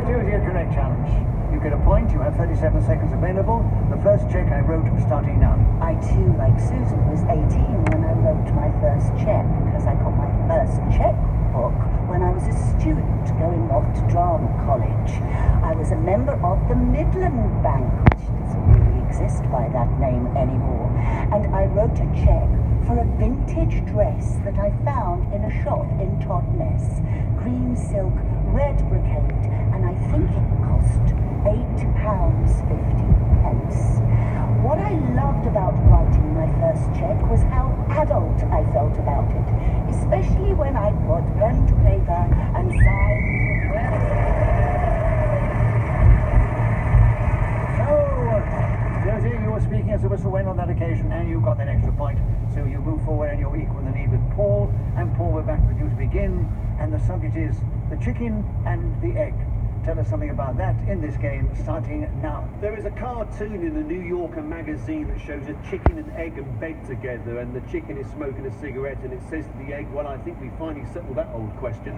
Josie, a correct challenge. You get a point. You have 37 seconds available. The first check I wrote starting now. I too, like Susan, was 18 when I wrote my first check, because I got my first checkbook when I was a student going off to drama college. I was a member of the Midland Bank, which doesn't really exist by that name anymore, and I wrote a check for a vintage dress that I found in a shop in Totnes. Green silk, red brocade, and I think it cost £8.50. What I loved about writing my first check was how adult I felt about it, especially when I put pen to paper and signed. Josie, you were speaking as the whistle went on that occasion, and you got that extra point. So you move forward and you're equal in the lead with Paul. And Paul, we're back with you to begin. And the subject is the chicken and the egg. Tell us something about that in this game, starting now. There is a cartoon in the New Yorker magazine that shows a chicken and egg in bed together, and the chicken is smoking a cigarette, and it says to the egg, well, I think we finally settled that old question.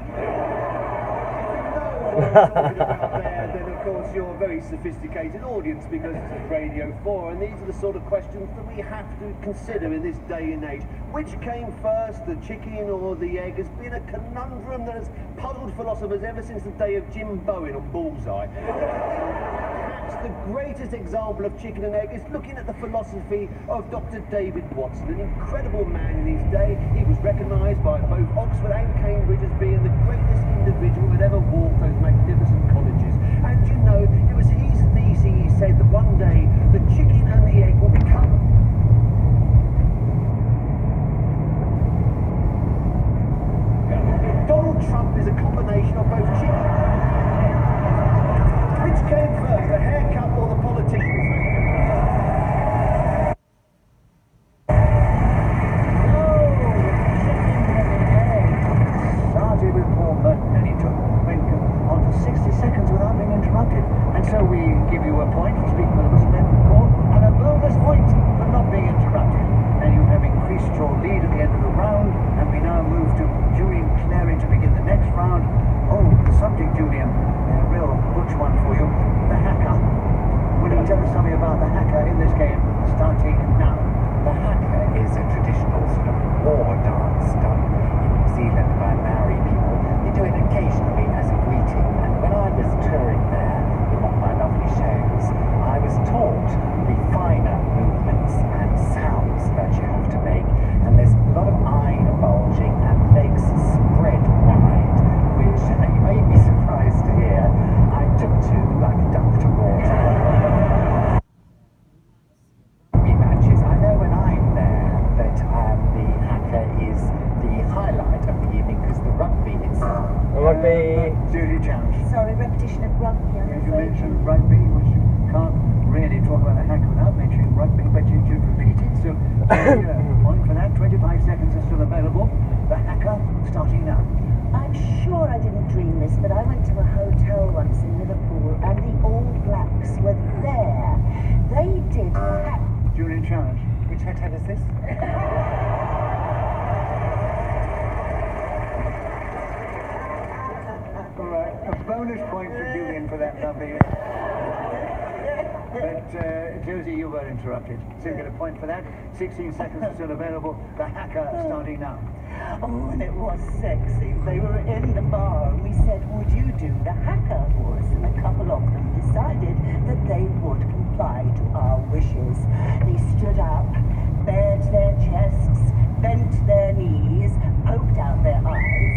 Then of course you're a very sophisticated audience because this is Radio 4, and these are the sort of questions that we have to consider in this day and age. Which came first, the chicken or the egg, has been a conundrum that has puzzled philosophers ever since the day of Jim Bowen on Bullseye. Perhaps the greatest example of chicken and egg is looking at the philosophy of Dr. David Watson, an incredible man in his day. He was recognised by both Oxford and Cambridge as being the greatest individual that ever walked those magnificent colleges. And you know, it was his thesis, he said, that one day the chicken and the egg will become. Donald Trump is a combination of both chicken and egg. Which came first, the haircut or the politicians? Started with Paul Burton, and he went on for 60 seconds without being interrupted. And so we give you a point for speaking with the whistle, Paul, and a bonus point for not being interrupted. And you have increased your lead at the end of the round, and we now move to Julian Clary to begin the next round. Oh, the subject, Julian, a real butch one for you, the hacker. Will you tell us something about the hacker in this game, starting now? The haka is a traditional sort of war dance done in New Zealand by Maori people. They do it occasionally as a greeting, and when I was touring there in one of my lovely shows, I was taught the finer movements and sounds that you have to make, and there's a lot of eye bulging and legs spread wide, which you may be surprised to hear I took to like a duck to water. Matches. I know when I'm there that the haka is the highlight of the evening because the rugby is. Rugby. Judy challenge. Sorry, repetition of rugby. Yes, you mentioned rugby, which you can't really talk about a hacker without mentioning rugby, but you repeat it. So, point for that. 25 seconds are still available. The hacker starting now. I'm sure I didn't dream this, but I went to a hotel once in Liverpool, and the All Blacks were there. They did hack. Julian challenge. Which hotel is this? All right, a bonus point for Julian for that lovely. But Josie, you were interrupted, so you get a point for that. 16 seconds are still available. The hacker starting now. Oh, and it was sexy. They were in the bar, and we said, would you do the hacker for us? And a couple of them decided that they would comply to our wishes. They stood up, bared their chests, bent their knees, poked out their eyes.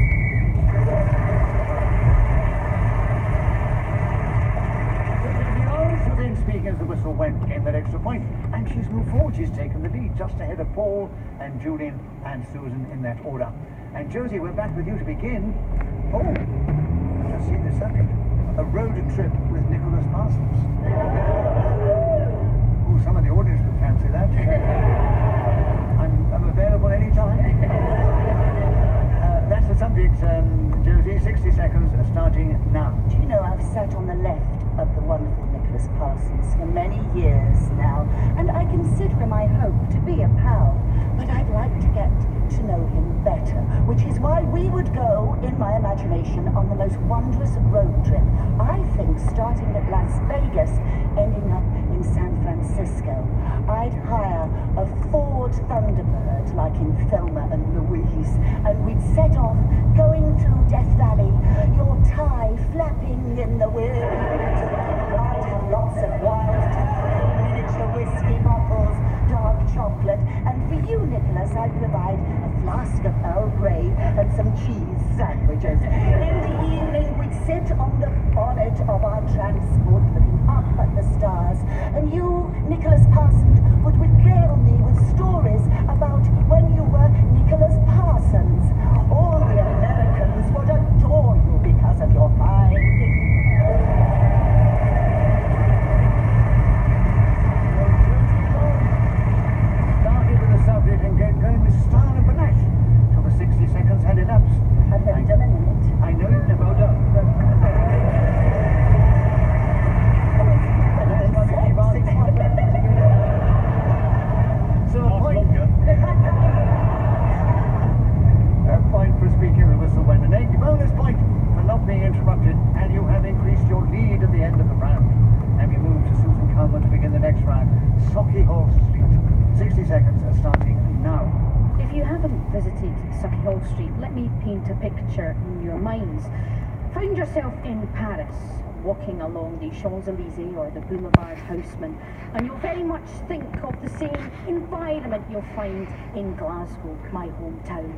Then speaking as the whistle went, came that extra point, and she's moved forward. She's taken the lead, just ahead of Paul and Julian and Susan in that order. And Josie, we're back with you to begin. Oh, I've just seen the subject. A road trip with Nicholas Parsons. Oh, some of the audience would fancy that. I'm available anytime. That's the subject, Josie. 60 seconds starting now. Do you know, I've sat on the left of the wonderful Nicholas Parsons for many years now, and I consider him, I hope, to be a pal. but I'd like to get to know him better, which is why we would go, in my imagination, on the most wondrous road trip. I think starting at Las Vegas, ending up in San Francisco. I'd hire a Ford Thunderbird, like in Thelma and Louise, and we'd set off, going through Death Valley, your tie flapping in the wind. I'd have lots of wild miniature whiskey bottles, dark chocolate, and for you, Nicholas, I'd provide a flask of Earl Grey and some cheese sandwiches. In the evening, we'd sit on the bonnet of our transport, looking up at the stars, and you, Nicholas Parsons, would regale me with stories about when you were Nicholas Parsons. All the Americans would adore you because of your fine Started with the subject and get going with style and panache. Till the 60 seconds had elapsed. I've never done a minute. I know you've never done. So a point for speaking the whistle when an 80 bonus point for not being interrupted, and you have increased your lead at the end of the round. And we move to Susan Culmer to begin the next round. Sauchiehall Street. 60 seconds are starting now. If you haven't visited Sauchiehall Street, let me paint a picture in your minds. Find yourself in Paris, walking along the Champs-Élysées or the Boulevard Haussmann, and you'll very much think of the same environment you'll find in Glasgow, my hometown.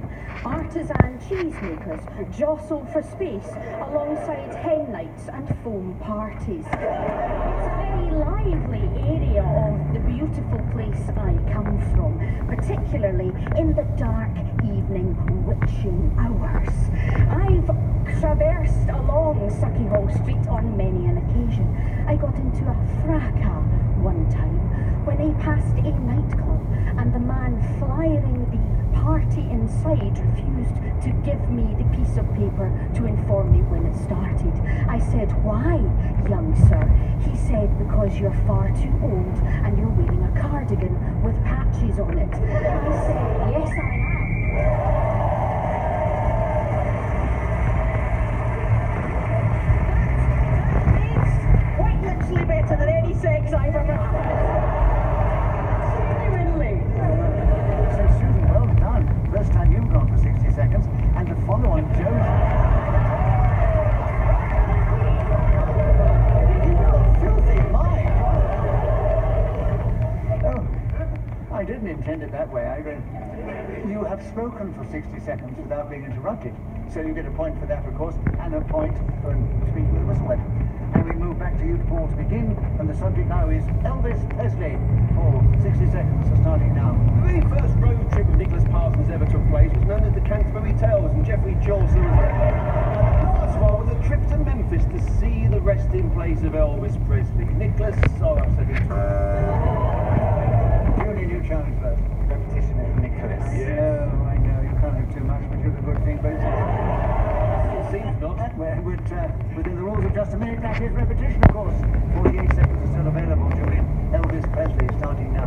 Artisan cheesemakers jostle for space alongside hen nights and foam parties. It's a very lively area of the beautiful place I come from, particularly in the dark evening witching hours. I've traversed along Sauchiehall Street on many an occasion. I got into a fracas one time when I passed a nightclub and the man flying the party inside refused to give me the piece of paper to inform me when it started. I said, "Why, young sir?" He said, "Because you're far too old and you're wearing a cardigan with patches on it." I said, "Yes, I am." Literally better than any sex I've ever had. Genuinely. So Susan, well done. First time you've gone for 60 seconds, and to follow on Joe's. You've got a filthy mind. Oh, I didn't intend it that way. You have spoken for 60 seconds without being interrupted. So you get a point for that, of course, and a point for speaking with the whistle weapon. And we move back to you, Paul, to begin, and the subject now is Elvis Presley. Paul, 60 seconds are starting now. The very first road trip of Nicholas Parsons ever took place was known as the Canterbury Tales, and Geoffrey Chaucer was there. Last one was a trip to Memphis to see the resting place of Elvis Presley. Nicholas, oh, I'm second. Julie, new challenge first. Repetition of Nicholas. Yeah, I know, you can't have too much, which is a good thing, but It seems not. within the rules of just a minute, that is repetition, of course. 48 seconds are still available, Julian. Elvis Presley starting now.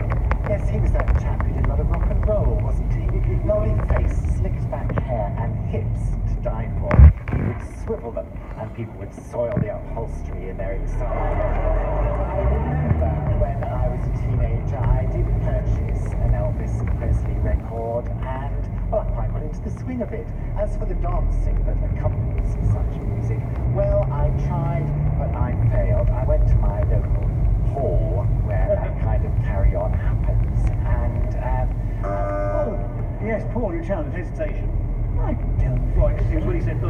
Yes, he was that chap who did a lot of rock and roll, wasn't he? Lovely face, slicked back hair, and hips to die for. He would swivel them, and people would soil the upholstery in their excitement. I remember when I was a teenager, I did purchase an Elvis Presley record, and well, I quite got into the swing of it. As for the dancing that accompanies such music, well, I tried, but I failed. I went to my local hall where that kind of carry-on happens, and Oh, yes, Paul, your challenge. Hesitation. I don't. Right, it's when he said,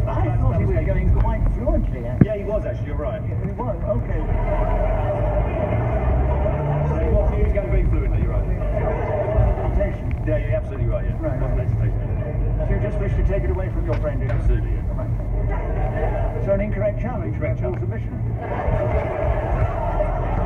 I thought he was going quite fluently, actually. Yeah, he was actually, you're right. He was, okay. So he was going very fluently, you're right. Hesitation. Yeah, you're absolutely right, yeah. Right, Wasn't right. hesitation. So you just wish to take it away from your friend, did you? Absolutely, yeah. Right. So an incorrect challenge. Incorrect Full challenge. submission.